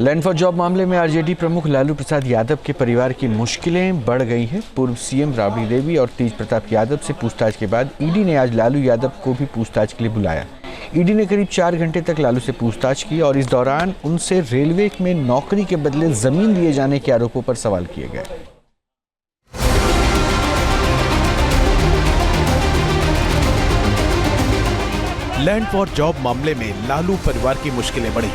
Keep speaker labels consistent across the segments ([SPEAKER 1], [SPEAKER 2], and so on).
[SPEAKER 1] Land for job मामले में RJD प्रमुख लालू प्रसाद यादव के परिवार की मुश्किलें बढ़ गई हैं। पूर्व सीएम राबड़ी देवी और तेज प्रताप यादव से पूछताछ के बाद ईडी ने आज लालू यादव को भी पूछताछ के लिए बुलाया। ईडी ने करीब 4 घंटे तक लालू से पूछताछ की और इस दौरान उनसे रेलवे में नौकरी के बदले जमीन दिए जाने के आरोपों पर सवाल किए गए।
[SPEAKER 2] लैंड फॉर जॉब मामले में लालू परिवार की मुश्किलें बढ़ी।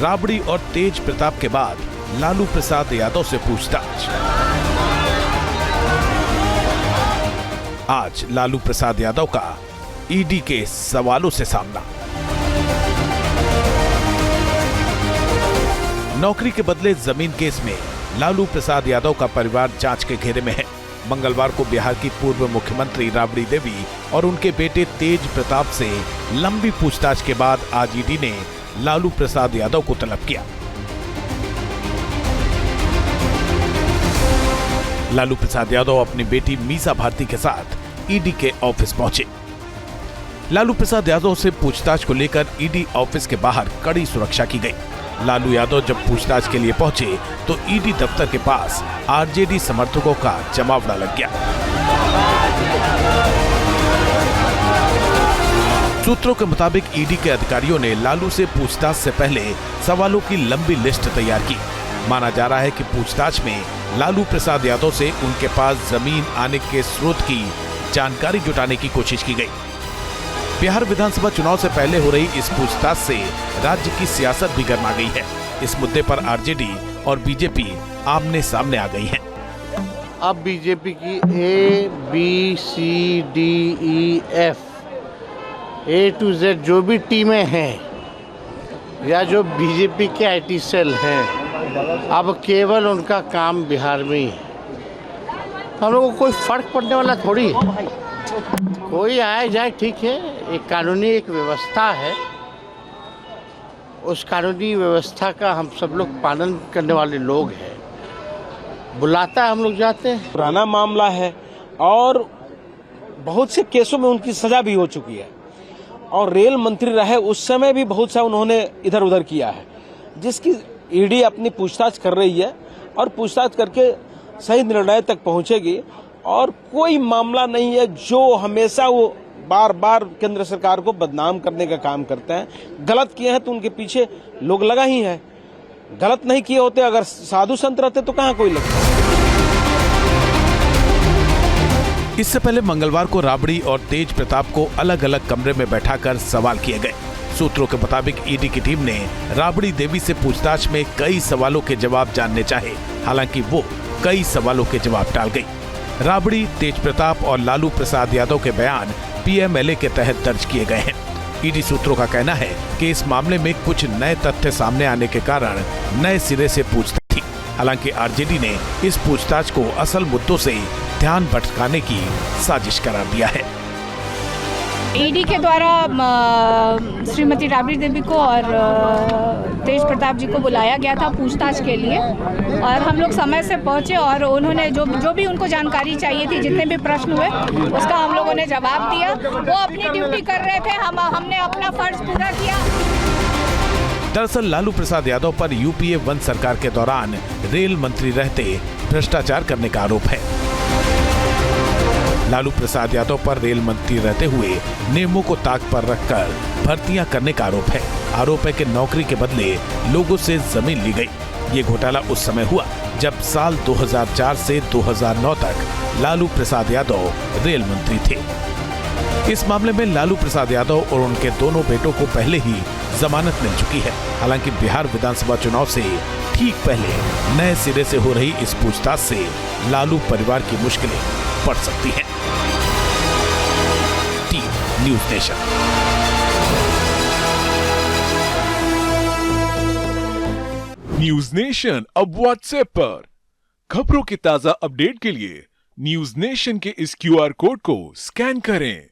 [SPEAKER 2] राबड़ी और तेज प्रताप के बाद लालू प्रसाद यादव से पूछताछ। आज लालू प्रसाद यादव का ईडी के सवालों से सामना। नौकरी के बदले जमीन केस में लालू प्रसाद यादव का परिवार जांच के घेरे में है। मंगलवार को बिहार की पूर्व मुख्यमंत्री राबड़ी देवी और उनके बेटे तेज प्रताप से लंबी पूछताछ के बाद आज ईडी ने लालू प्रसाद यादव को तलब किया। लालू प्रसाद यादव अपनी बेटी मीसा भारती के साथ ईडी के ऑफिस पहुंचे। लालू प्रसाद यादव से पूछताछ को लेकर ईडी ऑफिस के बाहर कड़ी सुरक्षा की गई। लालू यादव जब पूछताछ के लिए पहुंचे तो ईडी दफ्तर के पास आरजेडी समर्थकों का जमावड़ा लग गया। सूत्रों के मुताबिक ईडी के अधिकारियों ने लालू से पूछताछ से पहले सवालों की लंबी लिस्ट तैयार की। माना जा रहा है कि पूछताछ में लालू प्रसाद यादव से उनके पास जमीन आने के स्रोत की जानकारी जुटाने की कोशिश की गई। बिहार विधानसभा चुनाव से पहले हो रही इस पूछताछ से राज्य की सियासत भी गर्मा गई है। इस मुद्दे पर आरजेडी और बीजेपी आमने सामने आ गई हैं।
[SPEAKER 3] अब बीजेपी की ABCDEF A to Z जो भी टीमें हैं या जो बीजेपी के IT सेल हैं, अब केवल उनका काम बिहार में ही है। हम लोगों को कोई फर्क पड़ने वाला थोड़ी है। कोई आए जाए ठीक है, एक कानूनी एक व्यवस्था है, उस कानूनी व्यवस्था का हम सब लोग पालन करने वाले लोग हैं। बुलाता है हम लोग जाते हैं।
[SPEAKER 4] पुराना मामला है और बहुत से केसों में उनकी सजा भी हो चुकी है और रेल मंत्री रहे उस समय भी बहुत सा उन्होंने इधर उधर किया है, जिसकी ईडी अपनी पूछताछ कर रही है और पूछताछ करके सही निर्णय तक पहुंचेगी। और कोई मामला नहीं है जो हमेशा वो बार बार केंद्र सरकार को बदनाम करने का काम करते हैं। गलत किए हैं तो उनके पीछे लोग लगा ही है। गलत नहीं किए होते, अगर साधु संत रहते तो कहाँ कोई लगता।
[SPEAKER 2] इससे पहले मंगलवार को राबड़ी और तेज प्रताप को अलग अलग कमरे में बैठाकर सवाल किए गए। सूत्रों के मुताबिक ईडी की टीम ने राबड़ी देवी से पूछताछ में कई सवालों के जवाब जानने चाहे, हालांकि वो कई सवालों के जवाब टाल गई। राबड़ी, तेज प्रताप और लालू प्रसाद यादव के बयान PMLA के तहत दर्ज किए गए हैं। ईडी सूत्रों का कहना है कि इस मामले में कुछ नए तथ्य सामने आने के कारण नए सिरे से पूछताछ थी। हालांकि आरजेडी ने इस पूछताछ को असल मुद्दों से ध्यान भटकाने की साजिश करार दिया है।
[SPEAKER 5] ईडी के द्वारा श्रीमती राबड़ी देवी को और तेज प्रताप जी को बुलाया गया था पूछताछ के लिए और हम लोग समय से पहुंचे और उन्होंने जो भी उनको जानकारी चाहिए थी, जितने भी प्रश्न हुए उसका हम लोगों ने जवाब दिया। वो अपनी ड्यूटी कर रहे थे, हमने अपना फर्ज पूरा किया।
[SPEAKER 2] दरअसल लालू प्रसाद यादव पर UPA 1 सरकार के दौरान रेल मंत्री रहते भ्रष्टाचार करने का आरोप है। लालू प्रसाद यादव पर रेल मंत्री रहते हुए नियमों को ताक पर रखकर भर्तियां करने का आरोप है। आरोप है कि नौकरी के बदले लोगों से जमीन ली गई। ये घोटाला उस समय हुआ जब साल 2004 से 2009 तक लालू प्रसाद यादव रेल मंत्री थे। इस मामले में लालू प्रसाद यादव और उनके दोनों बेटों को पहले ही जमानत मिल चुकी है। हालांकि बिहार विधानसभा चुनाव से ठीक पहले नए सिरे से हो रही इस पूछताछ से लालू परिवार की मुश्किलें बढ़ सकती हैं। News nation.
[SPEAKER 6] न्यूज़ नेशन अब व्हाट्सएप पर खबरों के ताजा अपडेट के लिए न्यूज़ नेशन के इस QR कोड को स्कैन करें।